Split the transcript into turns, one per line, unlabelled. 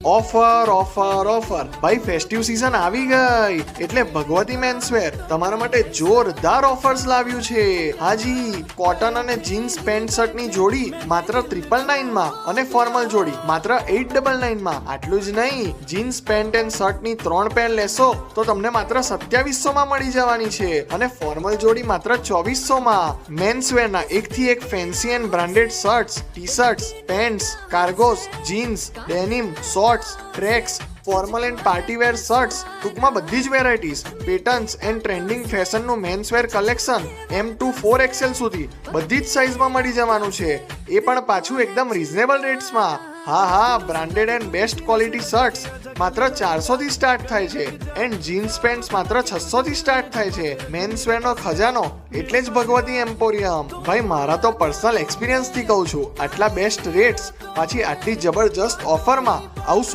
Offer offer offer ભાઈ, festive season આવી ગઈ એટલે ભગવતી મેન્સવેર તમારા માટે જોરદાર ઓફર્સ લાવ્યું છે. હાજી, કોટન અને જીન્સ પેન્ટ શર્ટ ની જોડી માત્ર 999 માં અને ફોર્મલ જોડી માત્ર 899 માં. આટલું જ નહીં, જીન્સ પેન્ટ એન્ડ શર્ટ ની 3 પેર લેશો તો તમને માત્ર 2700 માં મળી જવાની છે અને ફોર્મલ જોડી માત્ર 2400 માં. મેન્સવેર ના એકથી એક fancy and branded shirts, T shirts, pants, cargos, jeans, denim, shorts, tracks, formal and party wear shirts, ટૂંકમાં બધી જ વેરાયટીઝ, પેટર્ન્સ એન્ડ ટ્રેન્ડિંગ ફેશનનું menswear collection M to 4XL સુધી બધી જ સાઇઝમાં મળી જવાનું છે, એ પણ પાછું એકદમ રિઝનેબલ રેટ્સમાં. હા, branded and best quality shirts માત્ર 400 થી સ્ટાર્ટ થાય છે એન્ડ જીન્સ પેન્ટ્સ માત્ર 600 થી સ્ટાર્ટ થાય છે. મેન્સવેરનો ખજાનો એટલે જ ભગવતી એમ્પોરિયમ. ભાઈ, મારા તો પર્સનલ એક્સપિરિયન્સ થી કહું છું, આટલા બેસ્ટ રેટ્સ પાછી આટલી જબરજસ્ત ઓફરમાં આવું